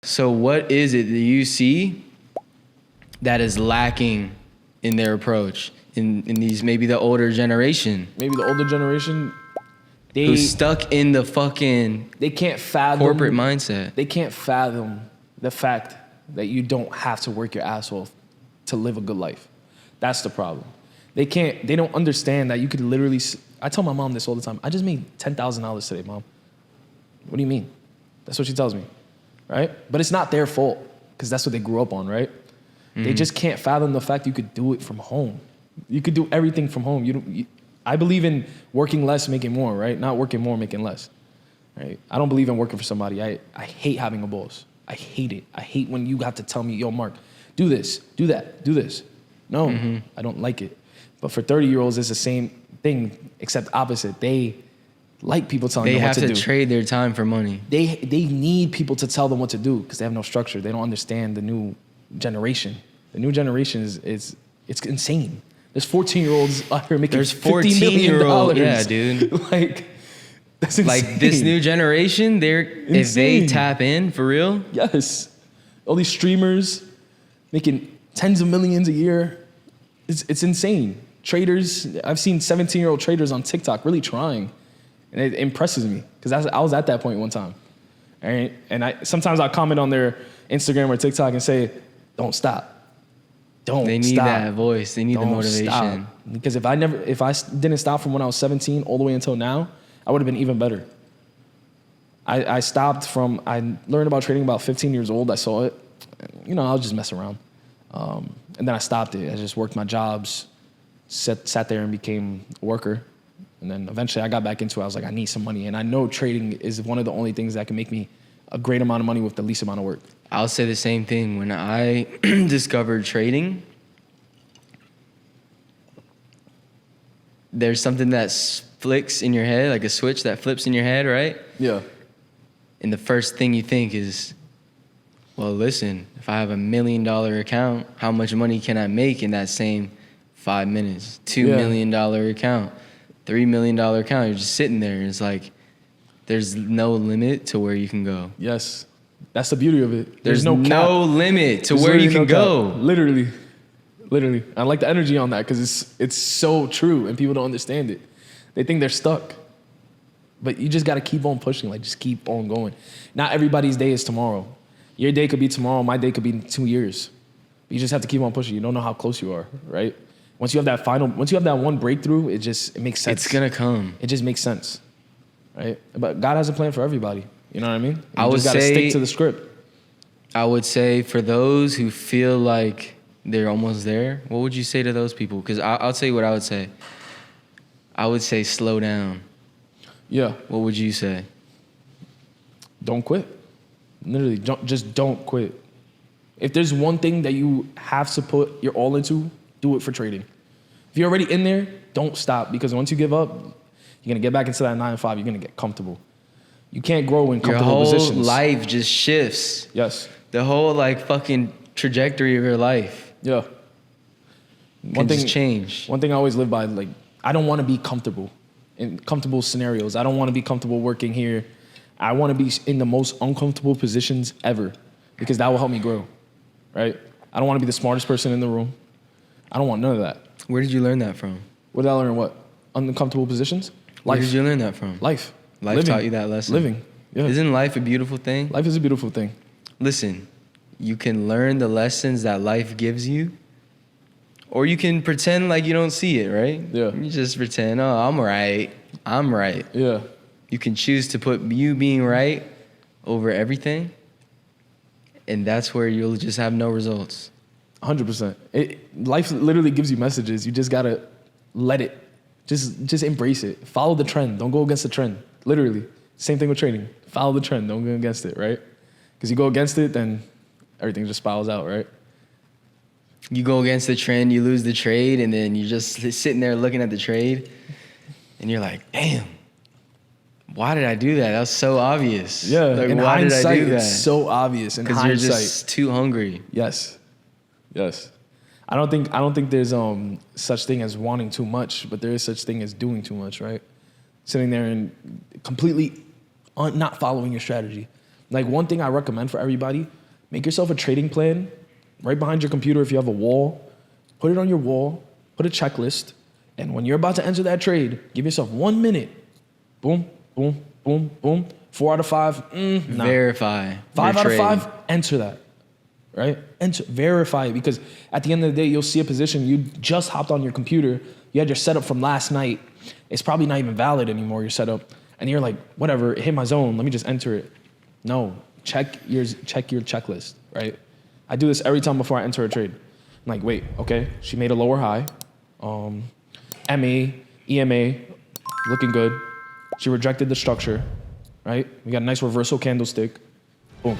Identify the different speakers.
Speaker 1: So what is it that you see that is lacking in their approach in these, maybe the older generation?
Speaker 2: Maybe the older generation,
Speaker 1: who's stuck in the fucking
Speaker 2: they can't fathom
Speaker 1: corporate mindset.
Speaker 2: They can't fathom the fact that you don't have to work your ass off to live a good life. That's the problem. They don't understand that you could literally, I tell my mom this all the time. I just made $10,000 today, Mom. What do you mean? That's what she tells me, right? But it's not their fault because that's what they grew up on, right? Mm-hmm. They just can't fathom the fact you could do it from home. You could do everything from home. I believe in working less, making more, right? Not working more, making less, right? I don't believe in working for somebody. I hate having a boss. I hate it. I hate when you have to tell me, yo, Mark, do this, do that, do this. No, I don't like it. But for 30-year-olds, it's the same thing, except opposite. They like people telling them what to do. They have
Speaker 1: to trade their time for money.
Speaker 2: They need people to tell them what to do because they have no structure. They don't understand the new generation. The new generation is it's insane. There's 14-year-olds out here making $50 million.
Speaker 1: Yeah, dude.
Speaker 2: Like, that's insane.
Speaker 1: Like this new generation, if they tap in for real.
Speaker 2: Yes. All these streamers making tens of millions a year. It's insane. Traders, I've seen 17-year-old traders on TikTok really trying. And it impresses me because I was at that point one time. Right? And sometimes I comment on their Instagram or TikTok and say, don't stop.
Speaker 1: They need that voice. They need the motivation.
Speaker 2: Stop. Because if I didn't stop from when I was 17 all the way until now, I would have been even better. I learned about trading about 15 years old. I saw it. I was just messing around. And then I stopped it. I just worked my jobs, sat there and became a worker. And then eventually I got back into it. I was like, I need some money. And I know trading is one of the only things that can make me a great amount of money with the least amount of work.
Speaker 1: I'll say the same thing. When I discovered trading, there's something that flicks in your head, like a switch that flips in your head, right?
Speaker 2: Yeah.
Speaker 1: And the first thing you think is, well, listen, if I have $1 million account, how much money can I make in that same 5 minutes? $2 million account, $3 million account. You're just sitting there. And it's like, there's no limit to where you can go.
Speaker 2: Yes. That's the beauty of it.
Speaker 1: There's no limit to where you can go.
Speaker 2: Literally. I like the energy on that because it's so true and people don't understand it. They think they're stuck. But you just got to keep on pushing, like just keep on going. Not everybody's day is tomorrow. Your day could be tomorrow, my day could be 2 years. But you just have to keep on pushing. You don't know how close you are, right? Once you have that one breakthrough, it makes sense.
Speaker 1: It's going to come.
Speaker 2: It just makes sense, right? But God has a plan for everybody. You know what I mean?
Speaker 1: You
Speaker 2: just got to stick to the script.
Speaker 1: I would say for those who feel like they're almost there, what would you say to those people? Because I'll tell you what I would say. I would say slow down.
Speaker 2: Yeah.
Speaker 1: What would you say?
Speaker 2: Don't quit. Literally, don't quit. If there's one thing that you have to put your all into, do it for trading. If you're already in there, don't stop because once you give up, you're going to get back into that 9 to 5. You're going to get comfortable. You can't grow in comfortable positions.
Speaker 1: Your whole life just shifts.
Speaker 2: Yes.
Speaker 1: The whole fucking trajectory of your life.
Speaker 2: Yeah.
Speaker 1: One thing change.
Speaker 2: One thing I always live by, I don't want to be comfortable in comfortable scenarios. I don't want to be comfortable working here. I want to be in the most uncomfortable positions ever because that will help me grow, right? I don't want to be the smartest person in the room. I don't want none of that.
Speaker 1: Where did you learn that from?
Speaker 2: Where did I learn what? Uncomfortable positions?
Speaker 1: Where did you learn that from?
Speaker 2: Life.
Speaker 1: Life taught you that lesson?
Speaker 2: Living, yeah.
Speaker 1: Isn't life a beautiful thing?
Speaker 2: Life is a beautiful thing.
Speaker 1: Listen, you can learn the lessons that life gives you, or you can pretend like you don't see it, right?
Speaker 2: Yeah.
Speaker 1: You just pretend, oh, I'm right.
Speaker 2: Yeah.
Speaker 1: You can choose to put you being right over everything, and that's where you'll just have no results.
Speaker 2: 100%. Life literally gives you messages. You just got to let it. Just embrace it. Follow the trend. Don't go against the trend. Literally. Same thing with trading. Follow the trend. Don't go against it, right? Because you go against it, then everything just spirals out, right?
Speaker 1: You go against the trend, you lose the trade, and then you're just sitting there looking at the trade, and you're like, damn, why did I do that? That was so obvious.
Speaker 2: Yeah, in
Speaker 1: why did I do that?
Speaker 2: It's so obvious in hindsight.
Speaker 1: Because you're just too hungry.
Speaker 2: Yes. I don't think there's such thing as wanting too much, but there is such thing as doing too much, right? Sitting there and completely not following your strategy. Like one thing I recommend for everybody, Make yourself a trading plan right behind your computer if you have a wall. Put it on your wall, put a checklist, and when you're about to enter that trade, give yourself 1 minute. Boom, boom, boom, boom. 4 out of 5, nah.
Speaker 1: Verify.
Speaker 2: 5 out of
Speaker 1: trade.
Speaker 2: 5, enter that, right? Enter, verify it, because at the end of the day, you'll see a position, you just hopped on your computer, you had your setup from last night, it's probably not even valid anymore, your setup, and you're like, whatever, it hit my zone, let me just enter it. No, check your checklist, right? I do this every time before I enter a trade. I'm like, wait, okay, she made a lower high, MA, EMA, looking good. She rejected the structure, right? We got a nice reversal candlestick. Boom.